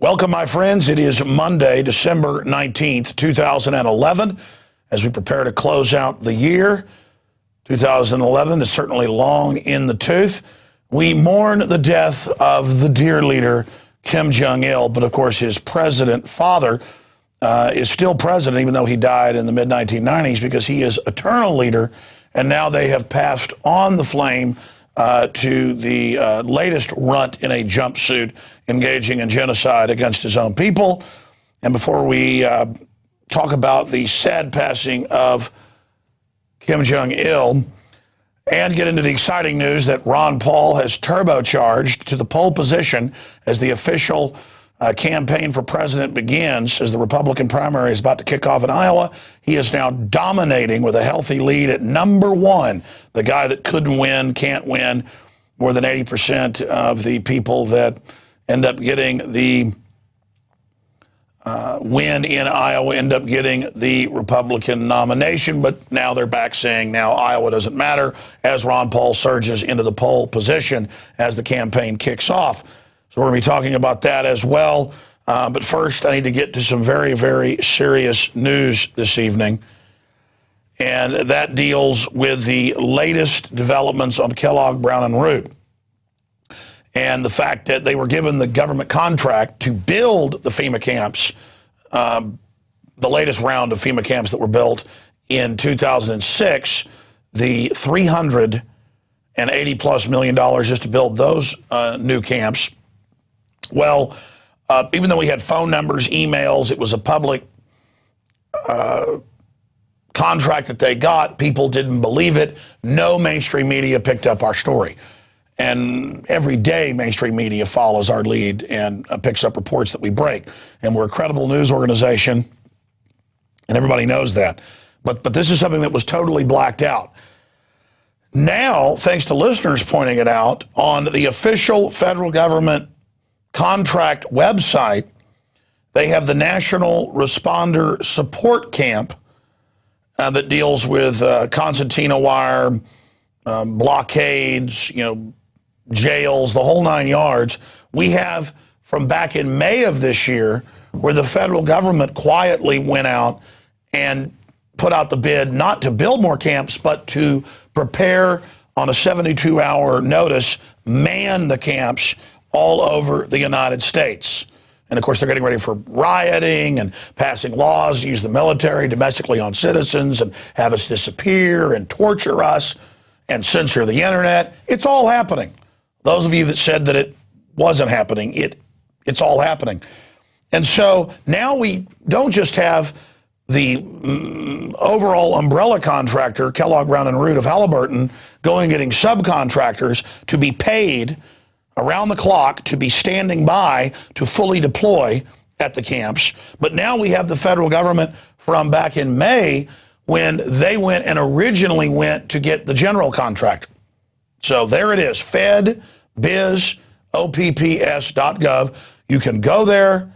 Welcome, my friends. It is Monday, December 19th, 2011. As we prepare to close out the year, 2011 is certainly long in the tooth. We mourn the death of the dear leader, Kim Jong-il, but of course his president father is still president, even though he died in the mid-1990s, because he is eternal leader, and now they have passed on the flame to the latest runt in a jumpsuit engaging in genocide against his own people. And before we talk about the sad passing of Kim Jong-il and get into the exciting news that Ron Paul has turbocharged to the pole position as the official campaign for president begins, as the Republican primary is about to kick off in Iowa, he is now dominating with a healthy lead at #1, the guy that couldn't win, can't win. More than 80% of the people that end up getting the win in Iowa end up getting the Republican nomination, but now they're back saying now Iowa doesn't matter as Ron Paul surges into the pole position as the campaign kicks off. So we're going to be talking about that as well. But first, I need to get to some very, very serious news this evening. And that deals with the latest developments on Kellogg, Brown and Root. And the fact that they were given the government contract to build the FEMA camps, the latest round of FEMA camps that were built in 2006, the $380+ million just to build those new camps. Well, even though we had phone numbers, emails, it was a public contract that they got, people didn't believe it. No mainstream media picked up our story. And every day, mainstream media follows our lead and picks up reports that we break. And we're a credible news organization, and everybody knows that. But this is something that was totally blacked out. Now, thanks to listeners pointing it out, on the official federal government contract website, they have the National Responder Support Camp that deals with concertina wire, blockades, jails, the whole 9 yards. We have from back in May of this year, where the federal government quietly went out and put out the bid not to build more camps, but to prepare on a 72-hour notice, man the camps all over the United States. And of course, they're getting ready for rioting and passing laws, use the military domestically on citizens and have us disappear and torture us and censor the internet. It's all happening. Those of you that said that it wasn't happening, it's all happening. And so now we don't just have the overall umbrella contractor, Kellogg, Brown and Root of Halliburton, going and getting subcontractors to be paid around the clock to be standing by to fully deploy at the camps. But now we have the federal government from back in May when they went and originally went to get the general contractor. So there it is, fedbizopps.gov. You can go there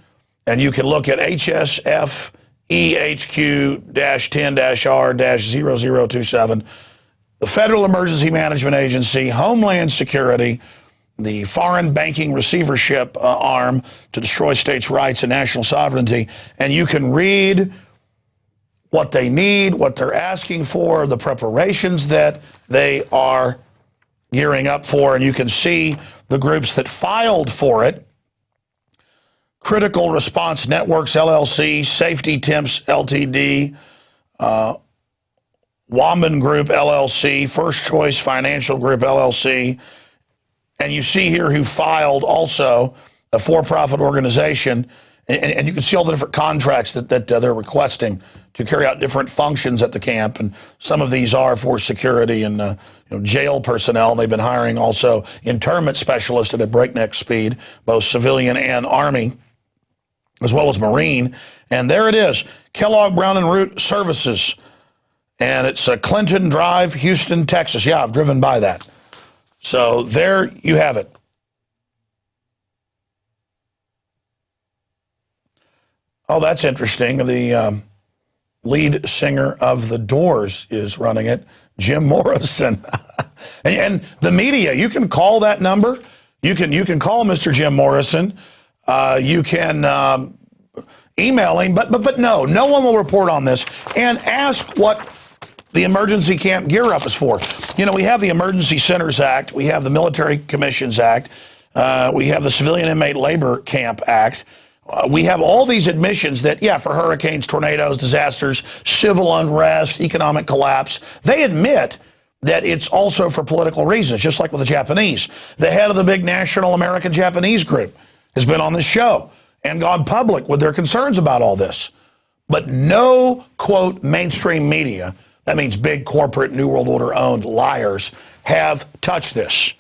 and you can look at HSFEHQ-10-R-0027, the Federal Emergency Management Agency, Homeland Security, the foreign banking receivership arm to destroy states' rights and national sovereignty. And you can read what they need, what they're asking for, the preparations that they are gearing up for, and you can see the groups that filed for it: Critical Response Networks, LLC, Safety Temps, Ltd., Wamban Group, LLC, First Choice Financial Group, LLC, and you see here who filed also, a for-profit organization, and you can see all the different contracts that they're requesting to carry out different functions at the camp, and some of these are for security and jail personnel. They've been hiring also internment specialists at a breakneck speed, both civilian and Army, as well as Marine. And there it is, Kellogg, Brown and Root Services, and it's Clinton Drive, Houston, Texas. Yeah, I've driven by that. So there you have it. Oh, that's interesting. The lead singer of The Doors is running it, Jim Morrison. and the media, you can call that number. You can call Mr. Jim Morrison. You can email him, but no one will report on this. And ask what the Emergency Camp Gear Up is for. You know, we have the Emergency Centers Act, we have the Military Commissions Act, we have the Civilian Inmate Labor Camp Act. We have all these admissions that, yeah, for hurricanes, tornadoes, disasters, civil unrest, economic collapse, they admit that it's also for political reasons, just like with the Japanese. The head of the big national American-Japanese group has been on this show and gone public with their concerns about all this. But no, quote, mainstream media, that means big corporate New World Order owned liars, have touched this.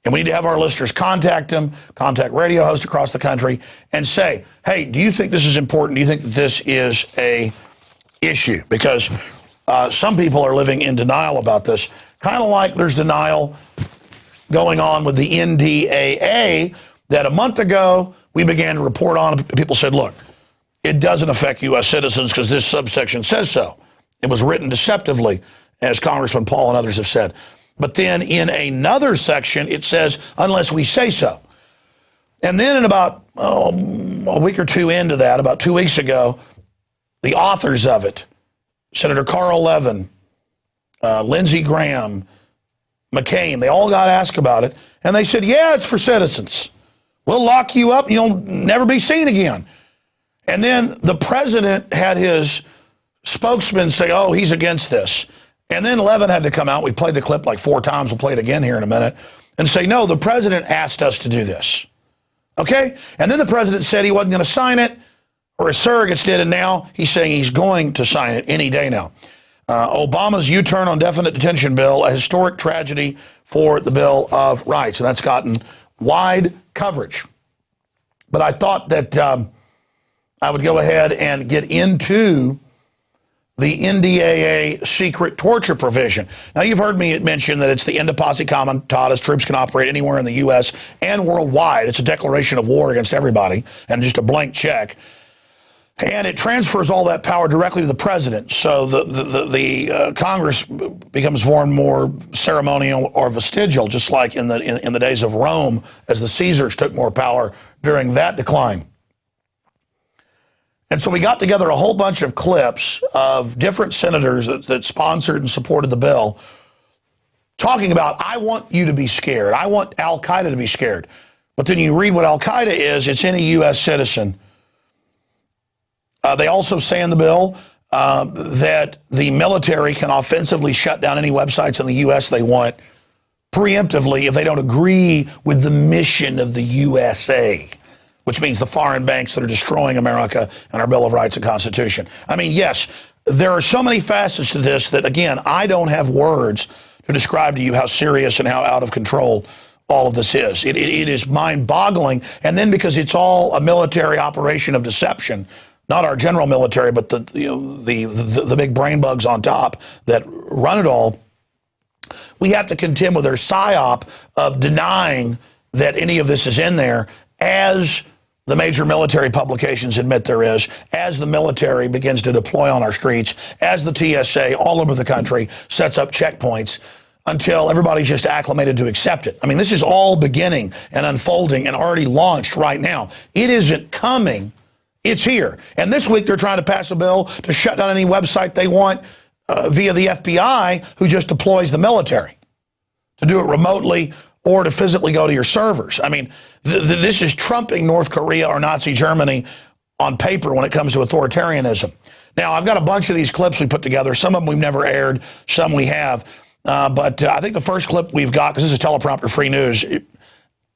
And we need to have our listeners contact them, contact radio hosts across the country, and say, hey, do you think this is important? Do you think that this is a issue? Because some people are living in denial about this, kind of like there's denial going on with the NDAA that a month ago we began to report on. People said, look, it doesn't affect U.S. citizens because this subsection says so. It was written deceptively, as Congressman Paul and others have said. But then in another section, it says, unless we say so. And then in about a week or two into that, about 2 weeks ago, the authors of it, Senator Carl Levin, Lindsey Graham, McCain, they all got asked about it. And they said, yeah, it's for citizens. We'll lock you up and you'll never be seen again. And then the president had his spokesman say, oh, he's against this. And then Levin had to come out. We played the clip like 4 times. We'll play it again here in a minute. And say, no, the president asked us to do this. Okay? And then the president said he wasn't going to sign it, or his surrogates did, and now he's saying he's going to sign it any day now. Obama's U-turn on definite detention bill, a historic tragedy for the Bill of Rights. And that's gotten wide coverage. But I thought that I would go ahead and get into the NDAA secret torture provision. Now, you've heard me mention that it's the Inde Posse Comitatus. Troops can operate anywhere in the U.S. and worldwide. It's a declaration of war against everybody and just a blank check. And it transfers all that power directly to the president. So the Congress becomes more and more ceremonial or vestigial, just like in the days of Rome, as the Caesars took more power during that decline. And so we got together a whole bunch of clips of different senators that sponsored and supported the bill, talking about, I want you to be scared. I want Al-Qaeda to be scared. But then you read what Al-Qaeda is, it's any U.S. citizen. They also say in the bill that the military can offensively shut down any websites in the U.S. they want preemptively if they don't agree with the mission of the USA, which means the foreign banks that are destroying America and our Bill of Rights and Constitution. I mean, yes, there are so many facets to this that, again, I don't have words to describe to you how serious and how out of control all of this is. It is mind-boggling. And then because it's all a military operation of deception, not our general military, but the big brain bugs on top that run it all, we have to contend with their psyop of denying that any of this is in there, as the major military publications admit there is, as the military begins to deploy on our streets, as the TSA all over the country sets up checkpoints until everybody's just acclimated to accept it. I mean, this is all beginning and unfolding and already launched right now. It isn't coming. It's here. And this week they're trying to pass a bill to shut down any website they want via the FBI, who just deploys the military to do it remotely or to physically go to your servers. I mean, this is trumping North Korea or Nazi Germany on paper when it comes to authoritarianism. Now, I've got a bunch of these clips we put together. Some of them we've never aired, some we have. But I think the first clip we've got, because this is teleprompter-free news, is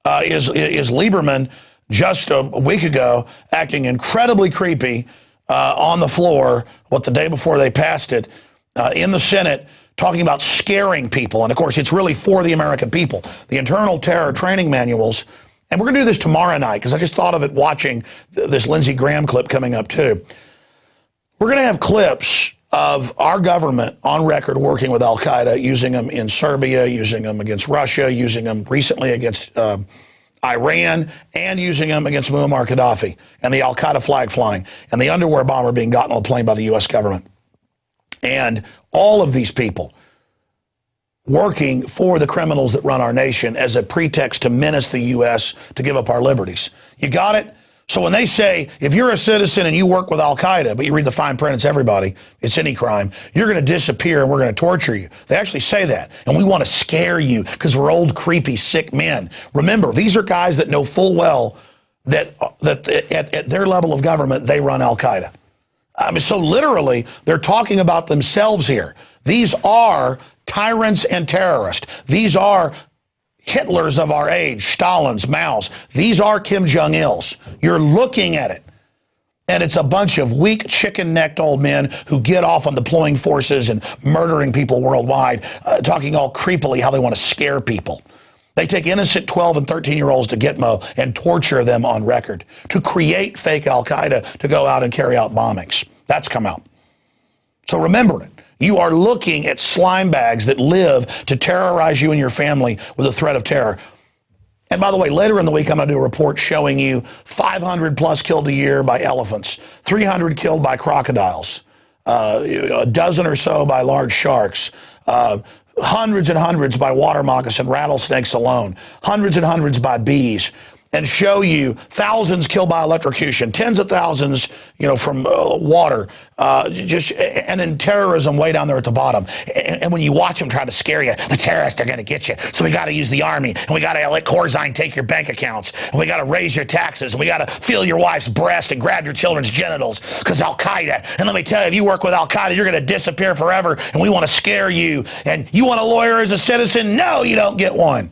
Lieberman just a week ago acting incredibly creepy on the floor, the day before they passed it, in the Senate, talking about scaring people. And, of course, it's really for the American people. The internal terror training manuals. And we're going to do this tomorrow night, because I just thought of it watching this Lindsey Graham clip coming up, too. We're going to have clips of our government on record working with Al-Qaeda, using them in Serbia, using them against Russia, using them recently against Iran, and using them against Muammar Gaddafi, and the Al-Qaeda flag flying, and the underwear bomber being gotten on a plane by the U.S. government. And all of these people working for the criminals that run our nation as a pretext to menace the U.S. to give up our liberties. You got it? So when they say, if you're a citizen and you work with Al-Qaeda, but you read the fine print, it's everybody, it's any crime, you're going to disappear and we're going to torture you. They actually say that. And we want to scare you because we're old, creepy, sick men. Remember, these are guys that know full well that at their level of government, they run Al-Qaeda. I mean, so literally, they're talking about themselves here. These are tyrants and terrorists. These are Hitlers of our age, Stalins, Mao's. These are Kim Jong-il's. You're looking at it. And it's a bunch of weak, chicken-necked old men who get off on deploying forces and murdering people worldwide, talking all creepily how they want to scare people. They take innocent 12 and 13-year-olds to Gitmo and torture them on record to create fake Al-Qaeda to go out and carry out bombings. That's come out. So remember it. You are looking at slime bags that live to terrorize you and your family with a threat of terror. And by the way, later in the week, I'm going to do a report showing you 500 plus killed a year by elephants, 300 killed by crocodiles, a dozen or so by large sharks, hundreds and hundreds by water moccasin rattlesnakes alone, hundreds and hundreds by bees, and show you thousands killed by electrocution, tens of thousands, from water, and then terrorism way down there at the bottom. And when you watch them try to scare you, the terrorists are going to get you. So we got to use the army, and we got to let Corzine take your bank accounts, and we got to raise your taxes, and we got to feel your wife's breast and grab your children's genitals because Al-Qaeda. And let me tell you, if you work with Al-Qaeda, you're going to disappear forever, and we want to scare you. And you want a lawyer as a citizen? No, you don't get one.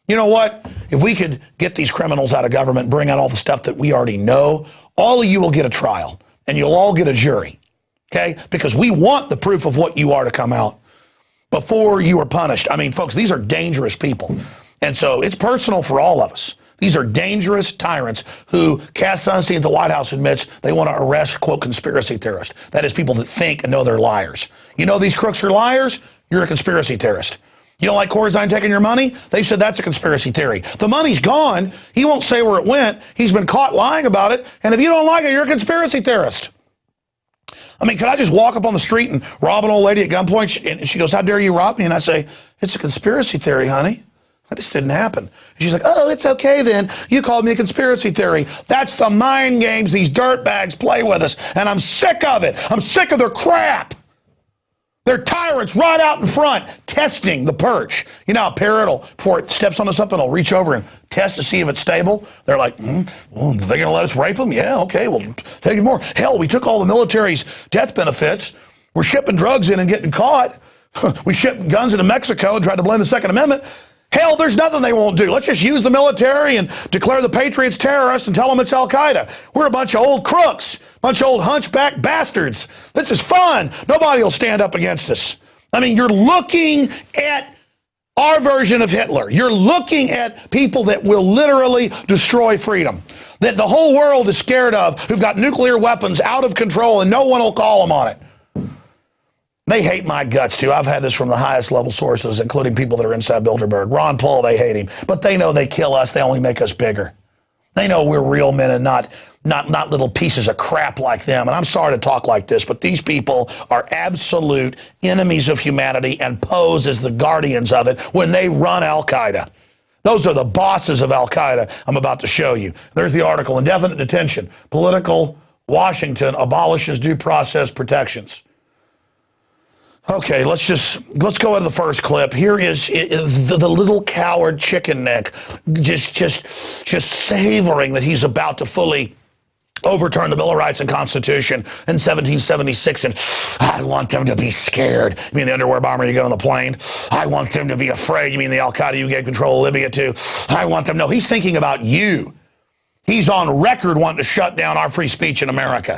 You know what? If we could get these criminals out of government and bring out all the stuff that we already know, all of you will get a trial, and you'll all get a jury, okay? Because we want the proof of what you are to come out before you are punished. I mean, folks, these are dangerous people. And so it's personal for all of us. These are dangerous tyrants who Cass Sunstein at the White House admits they want to arrest, quote, conspiracy theorists. That is people that think and know they're liars. You know these crooks are liars? You're a conspiracy theorist. You don't like Corzine taking your money? They said that's a conspiracy theory. The money's gone. He won't say where it went. He's been caught lying about it. And if you don't like it, you're a conspiracy theorist. I mean, could I just walk up on the street and rob an old lady at gunpoint? And she goes, how dare you rob me? And I say, it's a conspiracy theory, honey. This didn't happen. And she's like, oh, it's okay then. You called me a conspiracy theory. That's the mind games these dirtbags play with us. And I'm sick of it. I'm sick of their crap. They're tyrants right out in front, testing the perch. You know how a parrot, before it steps onto something, it'll reach over and test to see if it's stable? They're like, well, are they going to let us rape them? Yeah, okay, well, take it more. Hell, we took all the military's death benefits. We're shipping drugs in and getting caught. We shipped guns into Mexico and tried to blame the Second Amendment. Hell, there's nothing they won't do. Let's just use the military and declare the patriots terrorists and tell them it's Al-Qaeda. We're a bunch of old crooks, bunch of old hunchback bastards. This is fun. Nobody will stand up against us. I mean, you're looking at our version of Hitler. You're looking at people that will literally destroy freedom, that the whole world is scared of, who've got nuclear weapons out of control and no one will call them on it. They hate my guts, too. I've had this from the highest level sources, including people that are inside Bilderberg. Ron Paul, they hate him. But they know they kill us. They only make us bigger. They know we're real men and not little pieces of crap like them. And I'm sorry to talk like this, but these people are absolute enemies of humanity and pose as the guardians of it when they run Al-Qaeda. Those are the bosses of Al-Qaeda I'm about to show you. There's the article, Indefinite Detention. Political Washington abolishes due process protections. Okay, let's go into the first clip. Here is the little coward chicken neck just savoring that he's about to fully overturn the Bill of Rights and Constitution in 1776, and I want them to be scared. You mean the underwear bomber you get on the plane? I want them to be afraid. You mean the Al-Qaeda you gave control of Libya to? I want them. No, he's thinking about you. He's on record wanting to shut down our free speech in America.